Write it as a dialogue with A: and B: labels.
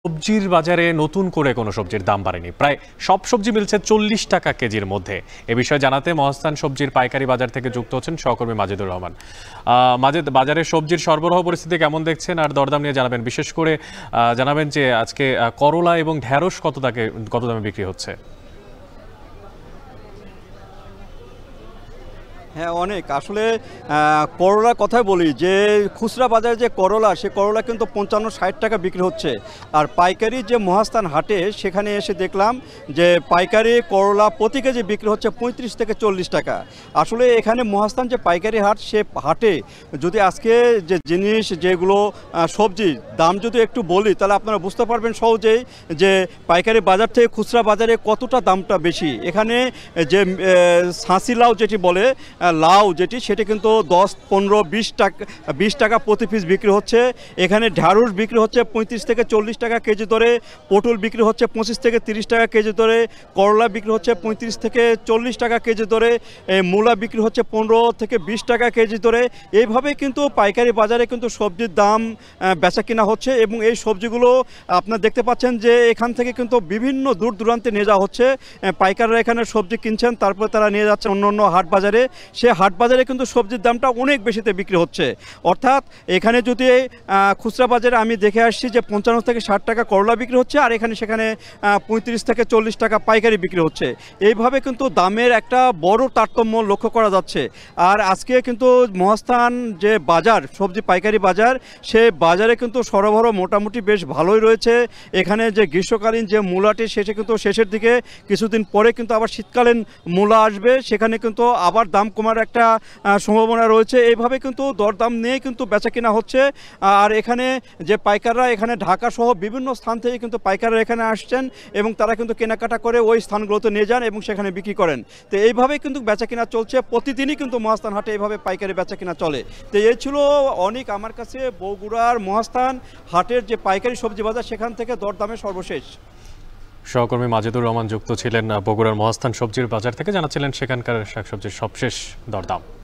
A: সবজির বাজারে নতুন করে কোনো সবজির দাম বাড়েনি। প্রায় সব সবজি মিলছে 40 টাকা কেজির মধ্যে। এ বিষয়ে জানাতে মহাস্থান সবজির পাইকারি বাজার থেকে যুক্ত হচ্ছেন সহকর্মী মাজেদুর রহমান। মাজেদ, বাজারে সবজির সরবরাহ পরিস্থিতি কেমন দেখছেন আর দরদাম নিয়ে জানাবেন, বিশেষ করে জানাবেন যে আজকে করলা এবং ঢেঁড়স কত দামে বিক্রি হচ্ছে?
B: হ্যাঁ, অনেক আসলে করলার কথাই বলি যে খুচরা বাজারে যে করলা, সে করলা কিন্তু 55-60 টাকা বিক্রি হচ্ছে। আর পাইকারি যে মহাস্থান হাটে সেখানে এসে দেখলাম যে পাইকারি করলা প্রতি কেজি বিক্রি হচ্ছে 35 থেকে 40 টাকা। আসলে এখানে মহাস্থান যে পাইকারি হাট, সে হাটে যদি আজকে যে জিনিস যেগুলো সবজি দাম যদি একটু বলি, তাহলে আপনারা বুঝতে পারবেন সহজেই যে পাইকারি বাজার থেকে খুচরা বাজারে কতটা দামটা বেশি। এখানে যে ছাঁচি লাউ যেটি বলে, লাউ যেটি, সেটি কিন্তু 10, 15, 20 টাকা প্রতি পিস বিক্রি হচ্ছে। এখানে ঢ্যাঁড়স বিক্রি হচ্ছে 35 থেকে 40 টাকা কেজি দরে, পটল বিক্রি হচ্ছে 25 থেকে 30 টাকা কেজি দরে, করলা বিক্রি হচ্ছে 35 থেকে 40 টাকা কেজি দরে, মূলা বিক্রি হচ্ছে 15 থেকে 20 টাকা কেজি দরে। এইভাবে কিন্তু পাইকারি বাজারে কিন্তু সবজির দাম বেচা কিনা হচ্ছে। এবং এই সবজিগুলো আপনারা দেখতে পাচ্ছেন যে এখান থেকে কিন্তু বিভিন্ন দূর দূরান্তে নিয়ে যাওয়া হচ্ছে। পাইকাররা এখানে সবজি কিনছেন, তারপরে তারা নিয়ে যাচ্ছেন অন্য অন্য হাট বাজারে। সে হাট বাজারে কিন্তু সবজির দামটা অনেক বেশিতে বিক্রি হচ্ছে। অর্থাৎ এখানে যদি খুচরা বাজারে আমি দেখে আসছি যে 55 থেকে 60 টাকা করলা বিক্রি হচ্ছে, আর সেখানে 35 থেকে 40 টাকা পাইকারি বিক্রি হচ্ছে। এইভাবে কিন্তু দামের একটা বড় তারতম্য লক্ষ্য করা যাচ্ছে। আর আজকে কিন্তু মহাস্থান যে বাজার, সবজি পাইকারি বাজার, সে বাজারে কিন্তু সরবরাহ মোটামুটি বেশ ভালোই রয়েছে। এখানে যে গ্রীষ্মকালীন যে মূলাটি, সেটা কিন্তু শেষের দিকে, কিছুদিন পরে কিন্তু আবার শীতকালীন মূলা আসবে, সেখানে কিন্তু আবার দাম কমার একটা সম্ভাবনা রয়েছে। এইভাবে কিন্তু দরদাম নিয়ে কিন্তু বেচা কিনা হচ্ছে। আর এখানে যে পাইকাররা, এখানে ঢাকা সহ বিভিন্ন স্থান থেকে কিন্তু পাইকাররা এখানে আসছেন এবং তারা কিন্তু কেনাকাটা করে ওই স্থানগুলোতে নিয়ে যান এবং সেখানে বিক্রি করেন। তো এইভাবেই কিন্তু বেচা কিনা চলছে। প্রতিদিনই কিন্তু মহাস্থান হাটে এইভাবে পাইকারি বেচা কিনা চলে। তো এই ছিল অনেক আমার কাছে বগুড়ার মহাস্থান হাটের যে পাইকারি সবজি বাজার, সেখান থেকে দরদামের সর্বশেষ।
A: সহকর্মী মাজেদুর রহমান যুক্ত ছিলেন বগুড়ার মহাস্থান সবজির বাজার থেকে, জানাচ্ছিলেন সেখানকার শাকসবজির সবশেষ দরদাম।